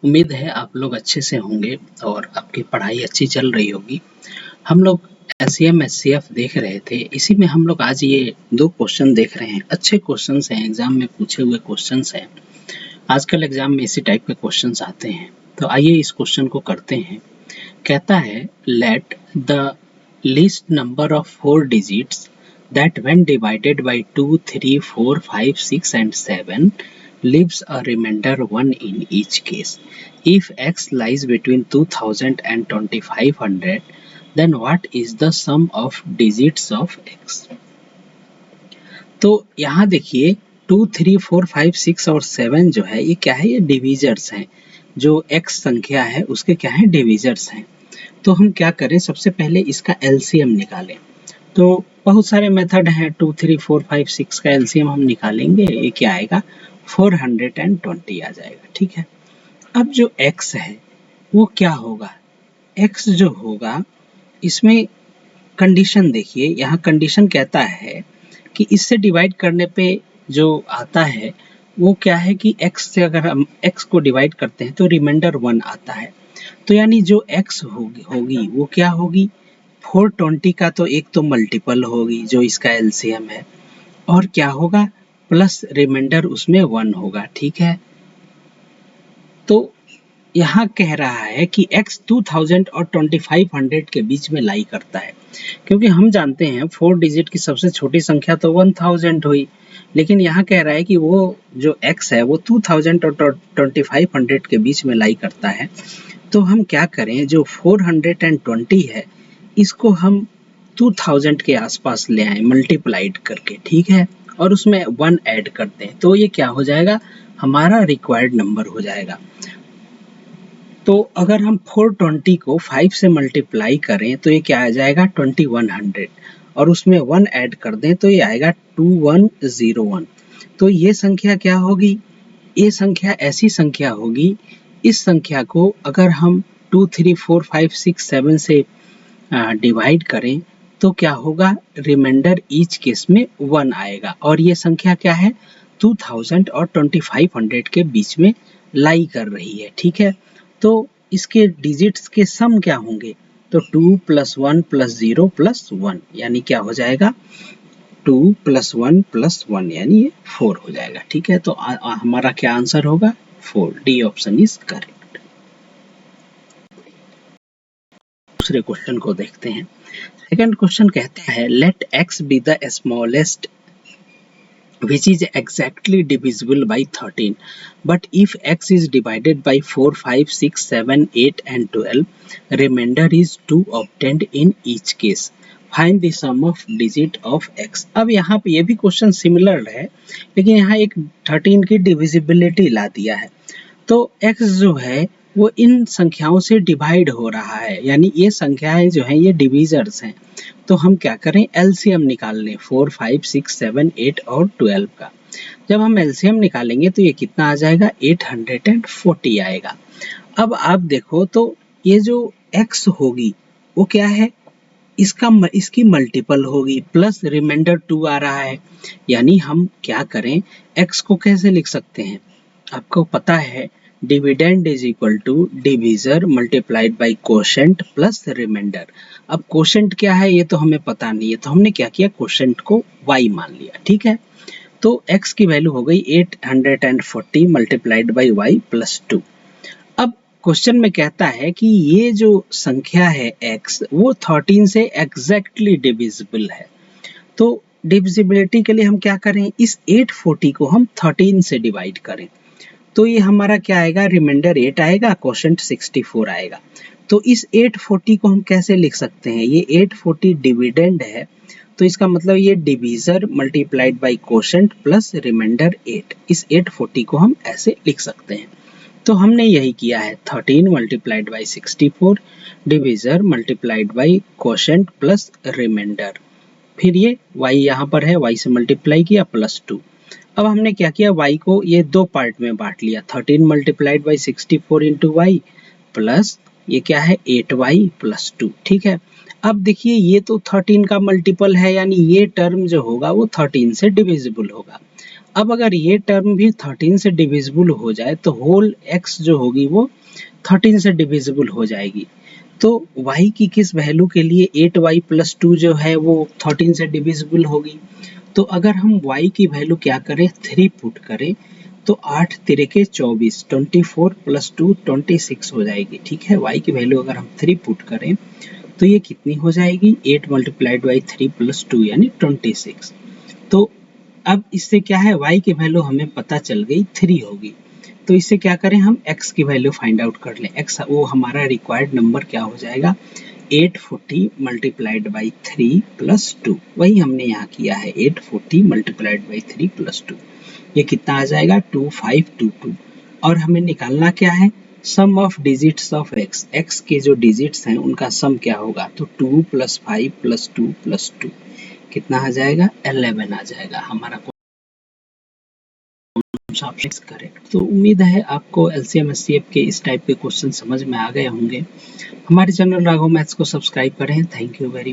उम्मीद है आप लोग अच्छे से होंगे और आपकी पढ़ाई अच्छी चल रही होगी। हम लोग एसईएम एससीएफ देख रहे थे, इसी में हम लोग आज ये 2 क्वेश्चन देख रहे हैं। अच्छे क्वेश्चंस हैं, एग्जाम में पूछे हुए क्वेश्चंस हैं। आजकल एग्जाम में इसी टाइप के क्वेश्चंस आते हैं। तो आइए इस क्वेश्चन को करते हैं। कहता है let the least number of 4 digits that when divided by 2, 3, 4, 5, 6 and 7 leaves a remainder 1 in each case. If x lies between 2000 and 2500, then what is the sum of digits of x? तो यहाँ देखिए 2, 3, 4, 5, 6 और 7 जो है ये क्या है, ये डिविजर्स हैं। जो x संख्या है उसके क्या है, डिविजर्स हैं। तो हम क्या करें, सबसे पहले इसका एलसीएम निकालें। तो बहुत सारे मेथड हैं, 2, 3, 4, 5, 6 का एलसीएम हम निकालेंगे। ये क्या आएगा, 420 आ जाएगा। ठीक है। अब जो x है वो क्या होगा, x जो होगा इसमें कंडीशन देखिए, यहाँ कंडीशन कहता है कि इससे डिवाइड करने पे जो आता है वो क्या है कि x से अगर हम x को डिवाइड करते हैं तो रिमाइंडर 1 आता है। तो यानी जो x होगी वो क्या होगी, 420 का तो एक तो मल्टीपल होगी जो इसका एलसीएम है, और क्या होगा प्लस रिमाइंडर उसमें 1 होगा। ठीक है। तो यहाँ कह रहा है कि x 2000 और 2500 के बीच में लाई करता है, क्योंकि हम जानते हैं 4 डिजिट की सबसे छोटी संख्या तो 1000 हुई, लेकिन यहाँ कह रहा है कि वो जो x है वो 2000 और 2500 के बीच में लाई करता है। तो हम क्या करें, जो 420 है इसको हम 2000 के आसपास ले आए मल्टीप्लाइड करके। ठीक है। और उसमें 1 ऐड करते हैं तो ये क्या हो जाएगा, हमारा रिक्वायर्ड नंबर हो जाएगा। तो अगर हम 420 को 5 से मल्टीप्लाई करें तो ये क्या आ जाएगा, 2100, और उसमें 1 ऐड कर दें तो ये आएगा 2101। तो ये संख्या क्या होगी, ये संख्या ऐसी संख्या होगी, इस संख्या को अगर हम 2, 3, 4, 5, 6, 7 से डिवाइड करें तो क्या होगा, रिमाइंडर ईच केस में 1 आएगा, और ये संख्या क्या है, 2000 और 2500 के बीच में लाई कर रही है। ठीक है। तो इसके डिजिट्स के सम क्या होंगे, तो 2 + 1 + 0 + 1 यानी क्या हो जाएगा, 2 + 1 + 1 यानी ये 4 हो जाएगा। ठीक है। तो हमारा क्या आंसर होगा, 4। D option is correct. दूसरे क्वेश्चन को देखते हैं। सेकंड क्वेश्चन कहता है let x be the smallest which is exactly divisible by 13, but if x is divided by 4, 5, 6, 7, 8 and 12, remainder is 2 obtained in each case. Find the sum of digit of x. अब यहाँ पे ये भी question similar है, लेकिन यहाँ एक 13 की डिविजिबिलिटी ला दिया है। तो x जो है वो इन संख्याओं से डिवाइड हो रहा है, यानी ये संख्याएं जो हैं ये डिविजर्स हैं। तो हम क्या करें, एलसीएम निकाल लें 4, 5, 6, 7, 8 और 12 का। जब हम एलसीएम निकालेंगे तो ये कितना आ जाएगा, 840 आएगा। अब आप देखो तो ये जो x होगी वो क्या है, इसकी मल्टीपल होगी, प्लस रिमाइंडर 2 आ रहा है। यानी हम क्या करें, x को कैसे लिख सकते हैं, आपको पता है dividend is equal to divisor multiplied by quotient plus remainder. अब कोशेंट क्या है ये तो हमें पता नहीं है, तो हमने क्या किया, कोशेंट को y मान लिया। ठीक है। तो x की वैल्यू हो गई 840 मल्टीप्लाइड बाई y प्लस 2। अब क्वेश्चन में कहता है कि ये जो संख्या है x वो 13 से एग्जैक्टली डिविजिबल है। तो डिविजिबिलिटी के लिए हम क्या करें, इस 840 को हम 13 से डिवाइड करें तो ये हमारा क्या आएगा, रिमाइंडर 8 आएगा, कोशेंट 64 आएगा। तो इस 840 को हम कैसे लिख सकते हैं, ये 840 डिविडेंड है, तो इसका मतलब ये divisor multiplied by quotient plus remainder 8, इस 840 को हम ऐसे लिख सकते हैं। तो हमने यही किया है, 13 multiplied by 64 divisor multiplied by quotient plus remainder, फिर ये y यहाँ पर है, y से मल्टीप्लाई किया प्लस 2। अब हमने क्या किया, y को ये 2 पार्ट में बांट लिया, 13 multiplied by 64 into Y plus ये क्या है 8y प्लस 2। ठीक है। अब देखिए ये तो 13 का मल्टीपल है, यानी ये टर्म जो होगा वो 13 से डिविजिबल होगा। अब अगर ये टर्म भी 13 से डिविजिबल हो जाए तो होल x जो होगी वो 13 से डिविजिबल हो जाएगी। तो y की किस वैल्यू के लिए 8y प्लस 2 जो है वो 13 से डिविजिबल होगी। तो अगर हम y की वैल्यू क्या करें 3 पुट करें तो 8 तिरके 24 24 प्लस 2 26 हो जाएगी। ठीक है, y की वैल्यू अगर हम 3 पुट करें तो ये कितनी हो जाएगी 8 मल्टीप्लाइड बाई 3 प्लस 2 यानी 26। तो अब इससे क्या है y की वैल्यू हमें पता चल गई 3 होगी। तो इससे क्या करें हम x की वैल्यू फाइंड आउट कर लें। x वो हमारा रिक्वायर्ड नंबर क्या हो जाएगा 840 मल्टीप्लाइड बाई 3 प्लस 2, वही हमने यहाँ किया है 840 मल्टीप्लाइड बाई 3 प्लस 2। ये कितना आ जाएगा 2522। और हमें निकालना क्या है sum of digits of x, x के जो डिजिट्स हैं उनका सम क्या होगा। तो 2 प्लस 5 प्लस 2 प्लस 2 कितना आ जाएगा 11 आ जाएगा हमारा करेक्ट। तो उम्मीद है आपको एलसीएम एचसीएफ के इस टाइप के क्वेश्चन समझ में आ गए होंगे। हमारे चैनल राघव मैथ्स को सब्सक्राइब करें। Thank you very